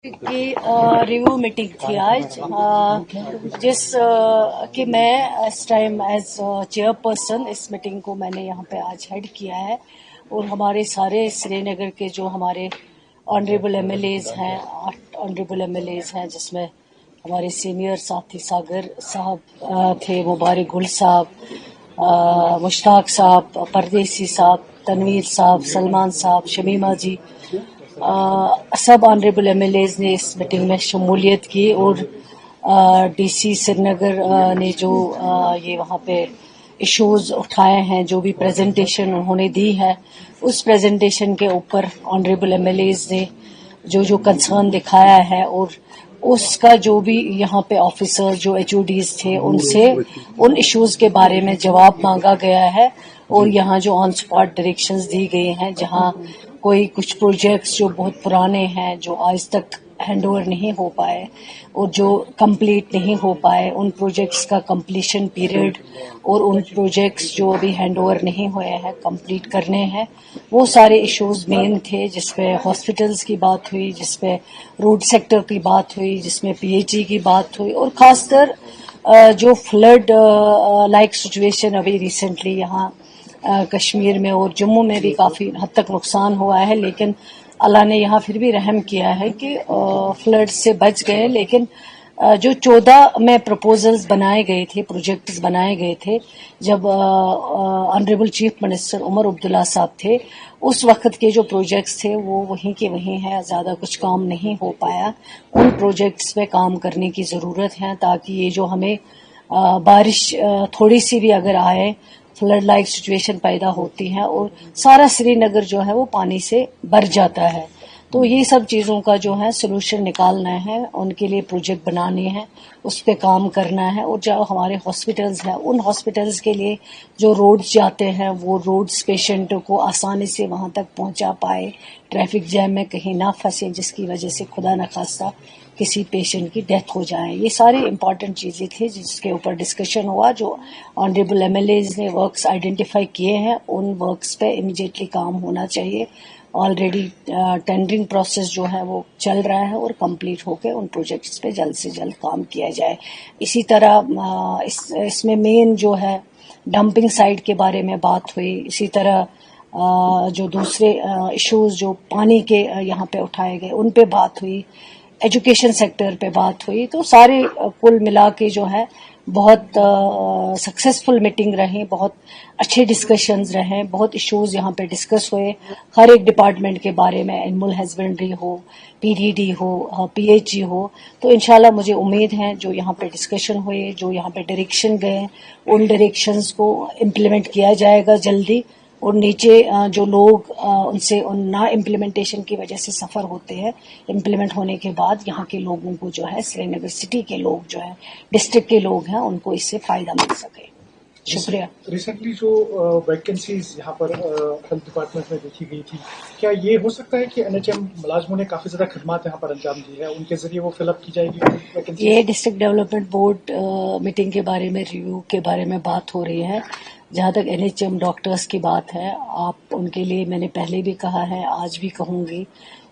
की review meeting थी आज, जिस कि मैं इस टाइम एज चेयरपर्सन इस मीटिंग को मैंने यहाँ पे आज हेड किया है। और हमारे सारे श्रीनगर के जो हमारे ऑनरेबल एमएलएज हैं, 8 ऑनरेबल एमएलएज हैं, जिसमें हमारे सीनियर साथी सागर साहब थे, मुबारक गुल साहब, मुश्ताक साहब, परदेसी साहब, तनवीर साहब, सलमान साहब, शमीमा जी, सब ऑनरेबल एमएलएज ने इस मीटिंग में शमूलियत की। और डीसी श्रीनगर ने जो ये वहाँ पे इश्यूज उठाए हैं, जो भी प्रेजेंटेशन उन्होंने दी है, उस प्रेजेंटेशन के ऊपर ऑनरेबल एमएलएज ने जो कंसर्न दिखाया है और उसका जो भी यहाँ पे ऑफिसर जो एचओडीज थे उनसे उन इश्यूज के बारे में जवाब मांगा गया है। और यहाँ जो ऑन स्पॉट डायरेक्शंस दी गई हैं, जहाँ कोई कुछ प्रोजेक्ट्स जो बहुत पुराने हैं, जो आज तक हैंड ओवर नहीं हो पाए और जो कंप्लीट नहीं हो पाए, उन प्रोजेक्ट्स का कंप्लीशन पीरियड और उन प्रोजेक्ट्स जो अभी हैंड ओवर नहीं हुए हैं कंप्लीट करने हैं, वो सारे इश्यूज मेन थे। जिसपे हॉस्पिटल्स की बात हुई, जिसपे रोड सेक्टर की बात हुई, जिसमें पीएचई की बात हुई, और खासकर जो फ्लड लाइक सिचुएशन अभी रिसेंटली यहाँ कश्मीर में और जम्मू में भी काफ़ी हद तक नुकसान हुआ है, लेकिन अल्लाह ने यहाँ फिर भी रहम किया है कि फ्लड से बच गए। लेकिन जो 14 में प्रपोजल्स बनाए गए थे, प्रोजेक्ट्स बनाए गए थे, जब honourable chief minister Omar Abdullah साहब थे, उस वक्त के जो प्रोजेक्ट्स थे वो वहीं के वहीं हैं, ज़्यादा कुछ काम नहीं हो पाया। उन प्रोजेक्ट्स पे काम करने की ज़रूरत है, ताकि ये जो हमें बारिश थोड़ी सी भी अगर आए, फ्लड लाइक सिचुएशन पैदा होती है और सारा श्रीनगर जो है वो पानी से भर जाता है। तो ये सब चीज़ों का जो है सोल्यूशन निकालना है, उनके लिए प्रोजेक्ट बनाने हैं, उस पर काम करना है। और जो हमारे हॉस्पिटल्स हैं, उन हॉस्पिटल्स के लिए जो रोड्स जाते हैं, वो रोड्स पेशेंटों को आसानी से वहाँ तक पहुँचा पाए, ट्रैफिक जैम में कहीं ना फंसे, जिसकी वजह से खुदा न खास्ता किसी पेशेंट की डेथ हो जाए। ये सारी इंपॉर्टेंट चीज़ें थी जिसके ऊपर डिस्कशन हुआ। जो ऑनरेबल एमएलएज ने वर्क्स आइडेंटिफाई किए हैं, उन वर्क्स पे इमीडिएटली काम होना चाहिए। ऑलरेडी टेंडरिंग प्रोसेस जो है वो चल रहा है और कंप्लीट होकर उन प्रोजेक्ट्स पे जल्द से जल्द काम किया जाए। इसी तरह इसमें मेन जो है डंपिंग साइट के बारे में बात हुई। इसी तरह जो दूसरे इश्यूज जो पानी के यहाँ पे उठाए गए, उन पे बात हुई। एजुकेशन सेक्टर पे बात हुई। तो सारे कुल मिला के जो है बहुत सक्सेसफुल मीटिंग रही, बहुत अच्छे डिस्कशंस रहे, बहुत इश्यूज यहाँ पे डिस्कस हुए हर एक डिपार्टमेंट के बारे में, एनिमल हस्बेंड्री हो, पीडीडी हो, पीएचई हो। तो इंशाल्लाह मुझे उम्मीद है जो यहाँ पे डिस्कशन हुए, जो यहाँ पे डायरेक्शन गए, उन डायरेक्शंस को इम्प्लीमेंट किया जाएगा जल्दी। और नीचे जो लोग उनसे उन ना इम्प्लीमेंटेशन की वजह से सफ़र होते हैं, इम्प्लीमेंट होने के बाद यहाँ के लोगों को जो है, श्रीनगर सिटी के लोग जो है, डिस्ट्रिक्ट के लोग हैं, उनको इससे फ़ायदा मिल सके। शुक्रिया। रिसेंटली जो वैकेंसीज यहाँ पर हेल्थ डिपार्टमेंट में देखी गई थी, क्या ये हो सकता है कि एनएचएम मुलाजमों ने काफी ज्यादा खदमात यहाँ पर अंजाम दी है, उनके जरिए वो फिलअप की जाएगी वैकेंसी? ये डिस्ट्रिक्ट डेवलपमेंट बोर्ड मीटिंग के बारे में, रिव्यू के बारे में बात हो रही है। जहाँ तक एनएचएम डॉक्टर्स की बात है, आप उनके लिए मैंने पहले भी कहा है, आज भी कहूँगी,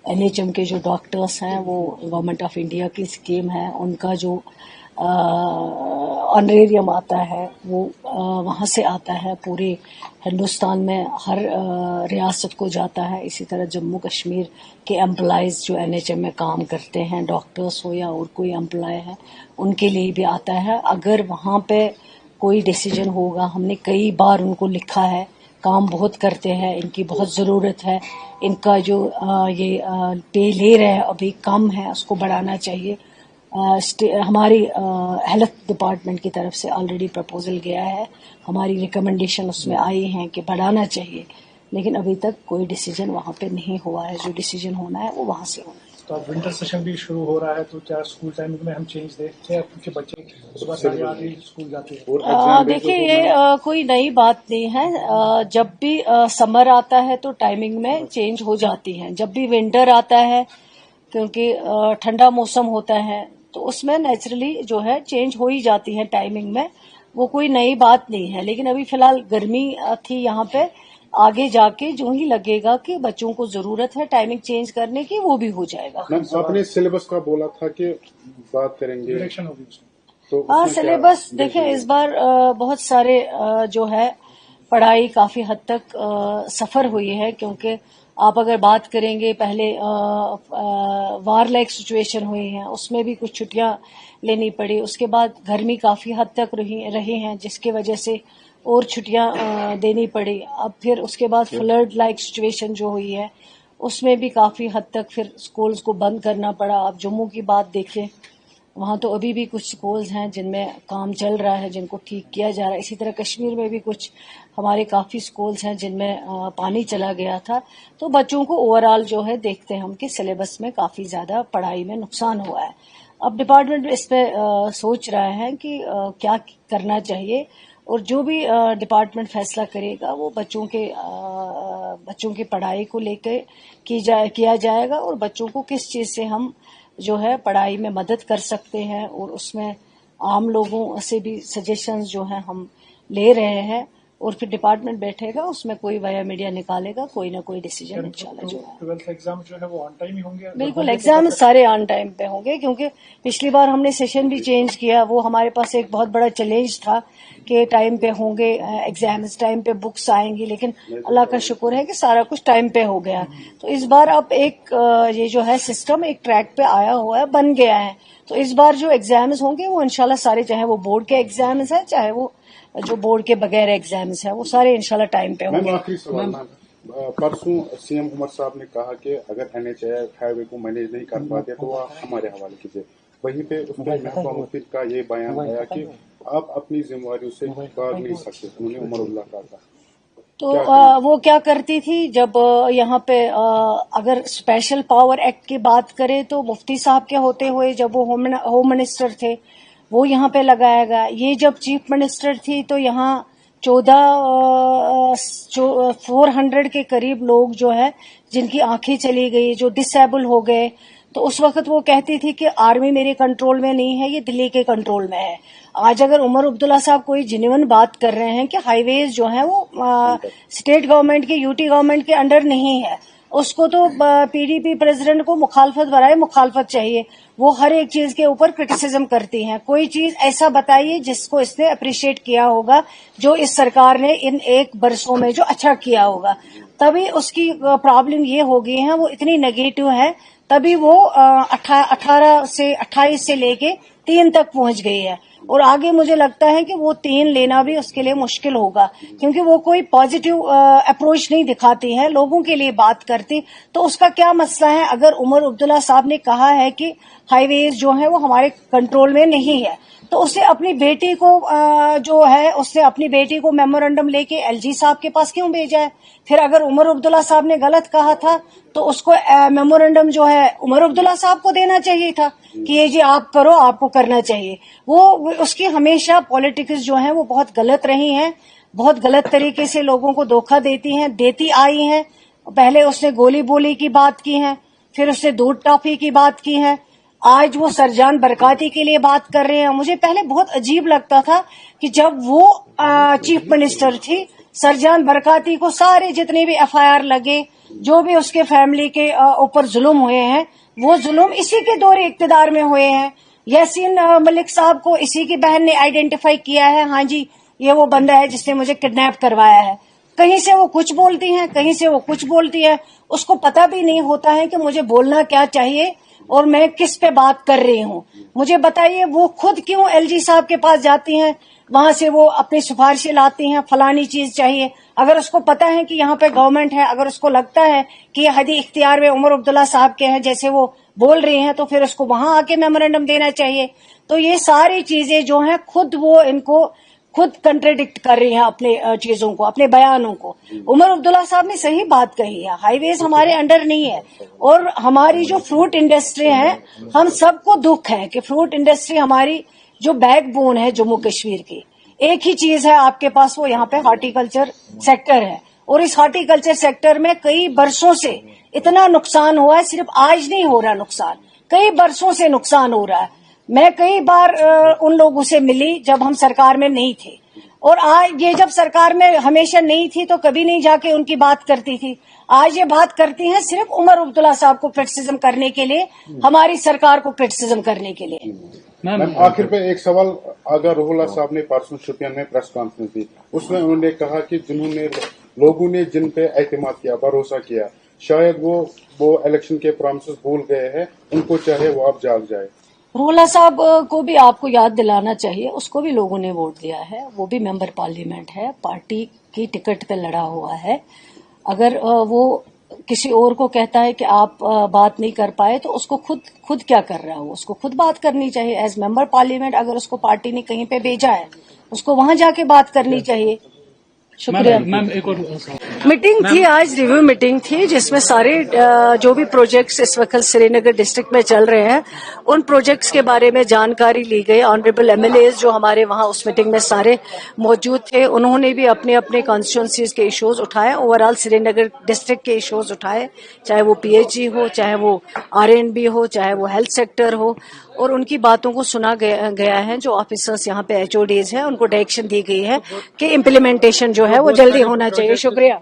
एनएचएम के जो डॉक्टर्स हैं वो गवर्नमेंट ऑफ इंडिया की स्कीम है। उनका जो ऑनरेरियम आता है वो वहाँ से आता है, पूरे हिंदुस्तान में हर रियासत को जाता है। इसी तरह जम्मू कश्मीर के एम्प्लॉयज़ जो एनएचएम में काम करते हैं, डॉक्टर्स हो या और कोई एम्प्लॉय है, उनके लिए भी आता है। अगर वहाँ पे कोई डिसीजन होगा, हमने कई बार उनको लिखा है, काम बहुत करते हैं, इनकी बहुत ज़रूरत है, इनका जो ये पे ले रहे हैं अभी कम है, उसको बढ़ाना चाहिए। हमारी हेल्थ डिपार्टमेंट की तरफ से ऑलरेडी प्रपोजल गया है, हमारी रिकमेंडेशन उसमें आई है कि बढ़ाना चाहिए, लेकिन अभी तक कोई डिसीजन वहाँ पे नहीं हुआ है। जो डिसीजन होना है वो वहाँ से होना है। तो अब विंटर सेशन भी शुरू हो रहा है, तो क्या स्कूल टाइमिंग में हम चेंज देखते हैं, क्योंकि बच्चे सुबह 8:30 स्कूल जाते हैं? देखिए, ये कोई नई बात नहीं है। जब भी समर आता है तो टाइमिंग में चेंज हो जाती है। जब भी विंटर आता है, क्योंकि ठंडा मौसम होता है, तो उसमें नेचुरली जो है चेंज हो ही जाती है टाइमिंग में, वो कोई नई बात नहीं है। लेकिन अभी फिलहाल गर्मी थी यहाँ पे, आगे जाके जो ही लगेगा कि बच्चों को जरूरत है टाइमिंग चेंज करने की, वो भी हो जाएगा। मैम आपने सिलेबस का बोला था कि बात करेंगे, डायरेक्शन होगी उसमें। तो हाँ, सिलेबस देखें इस बार बहुत सारे जो है पढ़ाई काफी हद तक सफर हुई है, क्योंकि आप अगर बात करेंगे पहले वार लाइक सिचुएशन हुई है, उसमें भी कुछ छुट्टियां लेनी पड़ी। उसके बाद गर्मी काफी हद तक रही हैं, जिसकी वजह से और छुट्टियां देनी पड़ी। अब फिर उसके बाद फ्लड लाइक सिचुएशन जो हुई है, उसमें भी काफी हद तक फिर स्कूल्स को बंद करना पड़ा। आप जम्मू की बात देखें, वहाँ तो अभी भी कुछ स्कूल्स हैं जिनमें काम चल रहा है, जिनको ठीक किया जा रहा है। इसी तरह कश्मीर में भी कुछ हमारे काफ़ी स्कूल्स हैं जिनमें पानी चला गया था। तो बच्चों को ओवरऑल जो है देखते हैं हम कि सिलेबस में काफ़ी ज़्यादा पढ़ाई में नुकसान हुआ है। अब डिपार्टमेंट इस पे सोच रहा है कि क्या करना चाहिए, और जो भी डिपार्टमेंट फैसला करेगा वो बच्चों की पढ़ाई को लेकर किया जाएगा, और बच्चों को किस चीज़ से हम जो है पढ़ाई में मदद कर सकते हैं, और उसमें आम लोगों से भी सजेशंस जो हैं हम ले रहे हैं, और फिर डिपार्टमेंट बैठेगा, उसमें कोई वाया मीडिया निकालेगा कोई ना कोई डिसीजन इंशाल्लाह जो है। 12th एग्जाम जो है वो ऑन टाइम ही होंगे? बिल्कुल, एग्जाम सारे ऑन टाइम पे होंगे, क्योंकि पिछली बार हमने सेशन भी चेंज किया। वो हमारे पास एक बहुत बड़ा चैलेंज था कि टाइम पे होंगे एग्जाम्स, टाइम पे बुक्स आएंगी, लेकिन अल्लाह का शुक्र है कि सारा कुछ टाइम पे हो गया। तो इस बार अब एक ये जो है सिस्टम एक ट्रैक पे आया हुआ है, बन गया है। तो इस बार जो एग्जाम्स होंगे वो इंशाल्लाह सारे, चाहे वो बोर्ड के एग्जाम्स हैं चाहे वो जो बोर्ड के बगैर एग्जाम्स हैं, वो सारे इंशाल्लाह टाइम पे होंगे। आखिरी सवाल, परसों सीएम उमर साहब ने कहा कि अगर NHAI हाईवे को मैनेज नहीं कर पाते तो वो हमारे हवाले कीजिए। वहीं पे उसके महबूबा मुफ्ती का ये बयान आया कि आप अपनी जिम्मेवारियों से भाग नहीं सकते, उन्होंने उमर उल्लाह का कहा। तो वो क्या करती थी जब यहाँ पे अगर स्पेशल पावर एक्ट की बात करें तो मुफ्ती साहब के होते हुए जब वो होम मिनिस्टर थे वो यहाँ पे लगाया गया। ये जब चीफ मिनिस्टर थी तो यहाँ 400 के करीब लोग जो है जिनकी आंखें चली गई, जो डिसेबल हो गए, तो उस वक्त वो कहती थी कि आर्मी मेरे कंट्रोल में नहीं है, ये दिल्ली के कंट्रोल में है। आज अगर उमर अब्दुल्ला साहब कोई जेन्युइन बात कर रहे हैं कि हाईवेज जो है वो स्टेट गवर्नमेंट के, यूटी गवर्नमेंट के अंडर नहीं है, उसको तो PDP प्रेसिडेंट को मुखालफत बराए मुखालफत चाहिए। वो हर एक चीज के ऊपर क्रिटिसिज्म करती हैं। कोई चीज ऐसा बताइए जिसको इसने अप्रिशिएट किया होगा, जो इस सरकार ने इन 1 बरसों में जो अच्छा किया होगा। तभी उसकी प्रॉब्लम ये हो गई है, वो इतनी नेगेटिव है, तभी वो 28 से लेके 3 तक पहुंच गई है। और आगे मुझे लगता है कि वो 3 लेना भी उसके लिए मुश्किल होगा, क्योंकि वो कोई पॉजिटिव अप्रोच नहीं दिखाती है, लोगों के लिए बात करती। तो उसका क्या मसला है? अगर उमर अब्दुल्ला साहब ने कहा है कि हाईवेज जो है वो हमारे कंट्रोल में नहीं है, तो उसे अपनी बेटी को उसने अपनी बेटी को मेमोरेंडम लेके LG साहब के पास क्यों भेजा है? फिर अगर उमर अब्दुल्ला साहब ने गलत कहा था तो उसको मेमोरेंडम जो है उमर अब्दुल्ला साहब को देना चाहिए था कि ये जी आप करो, आपको करना चाहिए। वो उसकी हमेशा पॉलिटिक्स जो है वो बहुत गलत रही हैं, बहुत गलत तरीके से लोगों को धोखा देती आई हैं। पहले उसने गोली बोली की बात की है, फिर उसने दूध टॉफी की बात की है, आज वो सरजान बरकाती के लिए बात कर रहे हैं। मुझे पहले बहुत अजीब लगता था कि जब वो चीफ मिनिस्टर थी, सरजान बरकाती को सारे जितने भी FIR लगे, जो भी उसके फैमिली के ऊपर जुल्म हुए हैं, वो जुल्म इसी के दौरे इक्तिदार में हुए हैं। यासीन मलिक साहब को इसी की बहन ने आइडेंटिफाई किया है, हाँ जी ये वो बंदा है जिसने मुझे किडनैप करवाया है। कहीं से वो कुछ बोलती हैं, कहीं से वो कुछ बोलती है। उसको पता भी नहीं होता है कि मुझे बोलना क्या चाहिए और मैं किस पे बात कर रही हूँ। मुझे बताइए वो खुद क्यों LG साहब के पास जाती हैं, वहां से वो अपनी सिफारिशें लाती हैं, फलानी चीज चाहिए। अगर उसको पता है कि यहाँ पे गवर्नमेंट है, अगर उसको लगता है कि ये हदी इख्तियार में उमर अब्दुल्ला साहब के हैं जैसे वो बोल रही हैं, तो फिर उसको वहां आके मेमोरेंडम देना चाहिए। तो ये सारी चीजें जो हैं खुद कंट्राडिक्ट कर रही हैं अपने चीजों को, अपने बयानों को। उमर अब्दुल्ला साहब ने सही बात कही है, हाईवेज हमारे अंडर नहीं है। और हमारी जो फ्रूट इंडस्ट्री है, हम सबको दुख है कि फ्रूट इंडस्ट्री हमारी जो बैकबोन है जम्मू कश्मीर की, एक ही चीज है आपके पास, वो यहाँ पे हॉर्टिकल्चर सेक्टर है। और इस हॉर्टिकल्चर सेक्टर में कई बरसों से इतना नुकसान हुआ है, सिर्फ आज नहीं हो रहा नुकसान, कई बरसों से नुकसान हो रहा है। मैं कई बार उन लोगों से मिली जब हम सरकार में नहीं थे। और आज ये जब सरकार में हमेशा नहीं थी तो कभी नहीं जाके उनकी बात करती थी। आज ये बात करती हैं सिर्फ उमर अब्दुल्ला साहब को क्रिटिसिज्म करने के लिए, हमारी सरकार को क्रिटिसिज्म करने के लिए। मैम आखिर पे एक सवाल, अगर रोहला साहब ने परसों शोपियान में प्रेस कॉन्फ्रेंस दी, उसमें उन्होंने कहा कि लोगों ने जिन पे एतमाद किया, भरोसा किया, शायद वो इलेक्शन के प्रॉमिसेस भूल गए हैं, उनको चाहे वो अब जाग जाए। रोहला साहब को भी आपको याद दिलाना चाहिए, उसको भी लोगों ने वोट दिया है, वो भी मेंबर पार्लियामेंट है, पार्टी की टिकट पे लड़ा हुआ है। अगर वो किसी और को कहता है कि आप बात नहीं कर पाए तो उसको खुद क्या कर रहा है, उसको खुद बात करनी चाहिए एज मेंबर पार्लियामेंट। अगर उसको पार्टी ने कहीं पे भेजा है उसको वहां जाके बात करनी चाहिए। शुक्रिया। मैम एक और मीटिंग थी आज, रिव्यू मीटिंग थी, जिसमें सारे जो भी प्रोजेक्ट्स इस वक्त श्रीनगर डिस्ट्रिक्ट में चल रहे हैं उन प्रोजेक्ट्स के बारे में जानकारी ली गई। ऑनरेबल एमएलएज जो हमारे वहां उस मीटिंग में सारे मौजूद थे, उन्होंने भी अपने अपने कॉन्स्टिट्यूंसीज के इश्यूज उठाए, ओवरऑल श्रीनगर डिस्ट्रिक्ट के इश्यूज उठाए, चाहे वो पीएचई हो, चाहे वो आरएनबी हो, चाहे वो हेल्थ सेक्टर हो, और उनकी बातों को सुना गया है। जो ऑफिसर्स यहाँ पे एचओडीज हैं उनको डायरेक्शन दी गई है कि इम्प्लीमेंटेशन जो है वो जल्दी होना चाहिए। शुक्रिया।